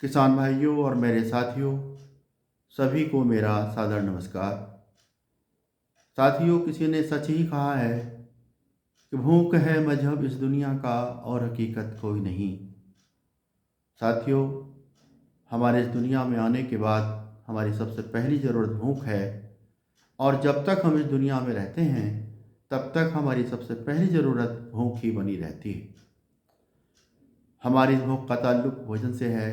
किसान भाइयों और मेरे साथियों, सभी को मेरा सादर नमस्कार। साथियों, किसी ने सच ही कहा है कि भूख है मजहब इस दुनिया का और हकीकत कोई नहीं। साथियों, हमारे इस दुनिया में आने के बाद हमारी सबसे पहली ज़रूरत भूख है, और जब तक हम इस दुनिया में रहते हैं तब तक हमारी सबसे पहली ज़रूरत भूख ही बनी रहती है। हमारी भूख का ताल्लुक भोजन से है,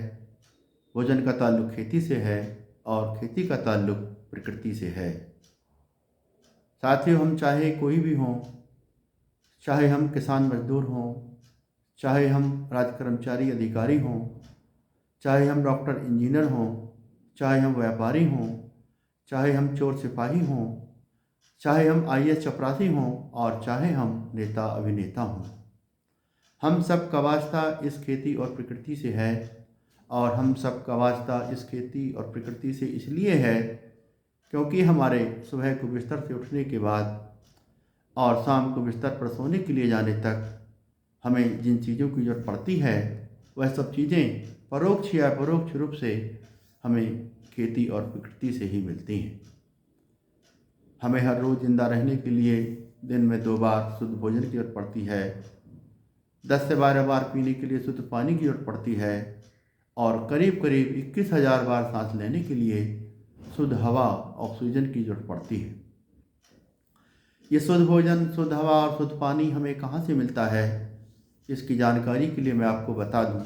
भोजन का ताल्लुक खेती से है, और खेती का ताल्लुक प्रकृति से है। साथियों, हम चाहे कोई भी हों, चाहे हम किसान मजदूर हों, चाहे हम राज कर्मचारी अधिकारी हों, चाहे हम डॉक्टर इंजीनियर हों, चाहे हम व्यापारी हों, चाहे हम चोर सिपाही हों, चाहे हम आईएएस चपरासी हों, और चाहे हम नेता अभिनेता हों, हम सब का वास्ता इस खेती और प्रकृति से है। और हम सब का वास्ता इस खेती और प्रकृति से इसलिए है क्योंकि हमारे सुबह को बिस्तर से उठने के बाद और शाम को बिस्तर पर सोने के लिए जाने तक हमें जिन चीज़ों की ज़रूरत पड़ती है, वह सब चीज़ें परोक्ष या परोक्ष रूप से हमें खेती और प्रकृति से ही मिलती हैं। हमें हर रोज़ जिंदा रहने के लिए दिन में 2 बार शुद्ध भोजन की ज़रूरत पड़ती है, 10 से 12 बार पीने के लिए शुद्ध पानी की ज़रूरत पड़ती है, और करीब करीब 21,000 बार सांस लेने के लिए शुद्ध हवा ऑक्सीजन की ज़रूरत पड़ती है। ये शुद्ध भोजन, शुद्ध हवा और शुद्ध पानी हमें कहाँ से मिलता है, इसकी जानकारी के लिए मैं आपको बता दूं।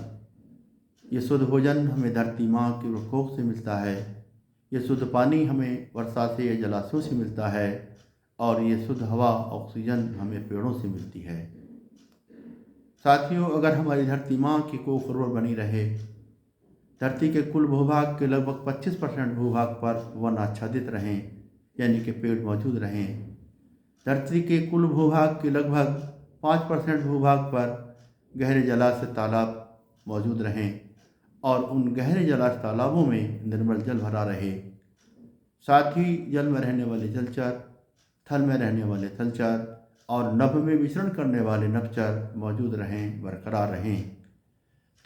ये शुद्ध भोजन हमें धरती माँ के प्रकोप से मिलता है, ये शुद्ध पानी हमें वर्षा से या जलाशयों से मिलता है, और ये शुद्ध हवा ऑक्सीजन हमें पेड़ों से मिलती है। साथियों, अगर हमारी धरती माँ की कोख उर्वर बनी रहे, धरती के कुल भूभाग के लगभग 25% भूभाग पर वन आच्छादित रहें, यानी कि पेड़ मौजूद रहें, धरती के कुल भूभाग के लगभग 5% भूभाग पर गहरे जलाशय तालाब मौजूद रहें, और उन गहरे जलाशय तालाबों में निर्मल जल भरा रहे, साथ ही जल में रहने वाले जलचर, थल में रहने वाले थलचर और नभ में विचरण करने वाले नभचर मौजूद रहें, बरकरार रहें,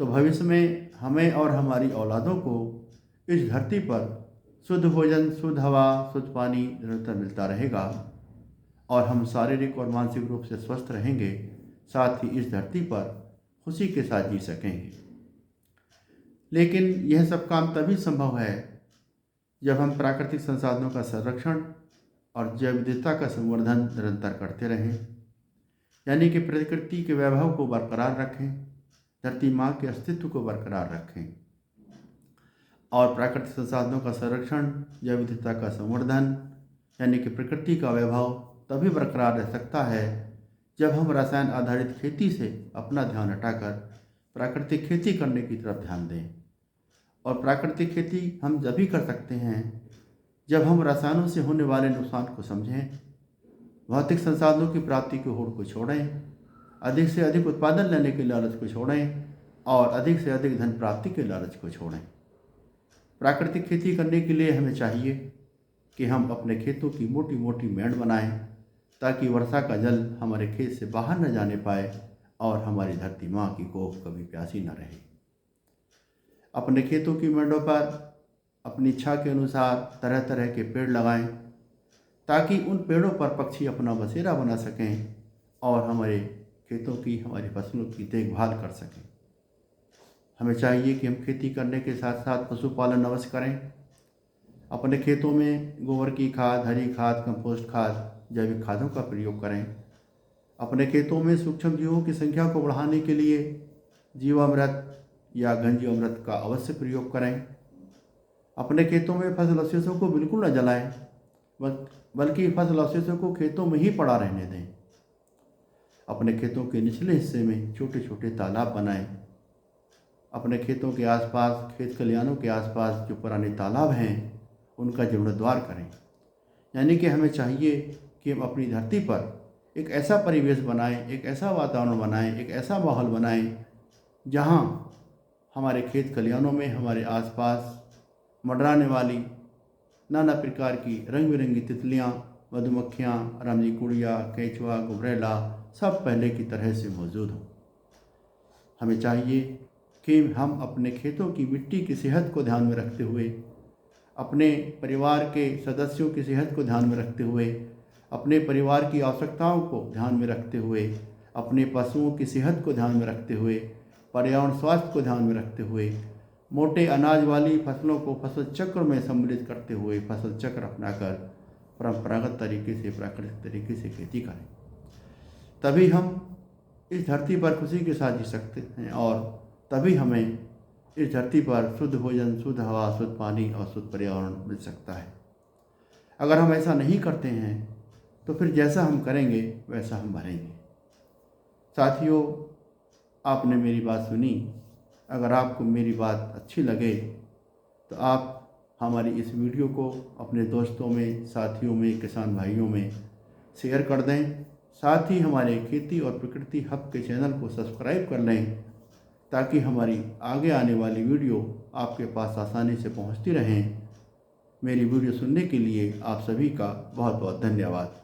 तो भविष्य में हमें और हमारी औलादों को इस धरती पर शुद्ध भोजन, शुद्ध हवा, शुद्ध पानी निरंतर मिलता रहेगा, और हम शारीरिक और मानसिक रूप से स्वस्थ रहेंगे, साथ ही इस धरती पर खुशी के साथ जी सकेंगे। लेकिन यह सब काम तभी संभव है जब हम प्राकृतिक संसाधनों का संरक्षण और जैव विविधता का संवर्धन निरंतर करते रहें, यानी कि प्रकृति के वैभव को बरकरार रखें, धरती माँ के अस्तित्व को बरकरार रखें। और प्राकृतिक संसाधनों का संरक्षण, जैव विविधता का संवर्धन, यानी कि प्रकृति का वैभव तभी बरकरार रह सकता है जब हम रसायन आधारित खेती से अपना ध्यान हटाकर प्राकृतिक खेती करने की तरफ ध्यान दें। और प्राकृतिक खेती हम जब भी कर सकते हैं जब हम रसायनों से होने वाले नुकसान को समझें, भौतिक संसाधनों की प्राप्ति की होड़ को छोड़ें, अधिक से अधिक उत्पादन लेने के लालच को छोड़ें, और अधिक से अधिक धन प्राप्ति के लालच को छोड़ें। प्राकृतिक खेती करने के लिए हमें चाहिए कि हम अपने खेतों की मोटी मोटी मेड़ बनाएं, ताकि वर्षा का जल हमारे खेत से बाहर न जाने पाए और हमारी धरती माँ की कोख कभी प्यासी न रहे। अपने खेतों की मेड़ों पर अपनी इच्छा के अनुसार तरह तरह के पेड़ लगाएं, ताकि उन पेड़ों पर पक्षी अपना बसेरा बना सकें और हमारे खेतों की, हमारी फसलों की देखभाल कर सकें। हमें चाहिए कि हम खेती करने के साथ साथ पशुपालन अवश्य करें। अपने खेतों में गोबर की खाद, हरी खाद, कंपोस्ट खाद, जैविक खादों का प्रयोग करें। अपने खेतों में सूक्ष्म जीवों की संख्या को बढ़ाने के लिए जीवामृत या घन जीवामृत का अवश्य प्रयोग करें। अपने खेतों में फसल अवशेषों को बिल्कुल न जलाएं, बल्कि फसल अवशेषों को खेतों में ही पड़ा रहने दें। अपने खेतों के निचले हिस्से में छोटे छोटे तालाब बनाएं। अपने खेतों के आसपास, खेत खलिहानों के आसपास जो पुराने तालाब हैं उनका जीर्णोद्धार करें। यानी कि हमें चाहिए कि हम अपनी धरती पर एक ऐसा परिवेश बनाएं, एक ऐसा वातावरण बनाएं, एक ऐसा माहौल बनाएं जहां हमारे खेत खलिहानों में हमारे आसपास मंडराने वाली नाना प्रकार की रंग बिरंगी तितलियाँ, मधुमक्खियाँ, रामजी कुड़िया, केंचुआ, गुबरैला सब पहले की तरह से मौजूद हों। हमें चाहिए कि हम अपने खेतों की मिट्टी की सेहत को ध्यान में रखते हुए, अपने परिवार के सदस्यों की सेहत को ध्यान में रखते हुए, अपने परिवार की आवश्यकताओं को ध्यान में रखते हुए, अपने पशुओं की सेहत को ध्यान में रखते हुए, पर्यावरण स्वास्थ्य को ध्यान में रखते हुए, मोटे अनाज वाली फसलों को फसल चक्र में सम्मिलित करते हुए फसल चक्र अपनाकर परंपरागत तरीके से, प्राकृतिक तरीके से खेती करें। तभी हम इस धरती पर खुशी के साथ जी सकते हैं और तभी हमें इस धरती पर शुद्ध भोजन, शुद्ध हवा, शुद्ध पानी और शुद्ध पर्यावरण मिल सकता है। अगर हम ऐसा नहीं करते हैं तो फिर जैसा हम करेंगे वैसा हम भरेंगे। साथियों, आपने मेरी बात सुनी। अगर आपको मेरी बात अच्छी लगे तो आप हमारी इस वीडियो को अपने दोस्तों में, साथियों में, किसान भाइयों में शेयर कर दें। साथ ही हमारे खेती और प्रकृति हब के चैनल को सब्सक्राइब कर लें ताकि हमारी आगे आने वाली वीडियो आपके पास आसानी से पहुंचती रहें। मेरी वीडियो सुनने के लिए आप सभी का बहुत बहुत धन्यवाद।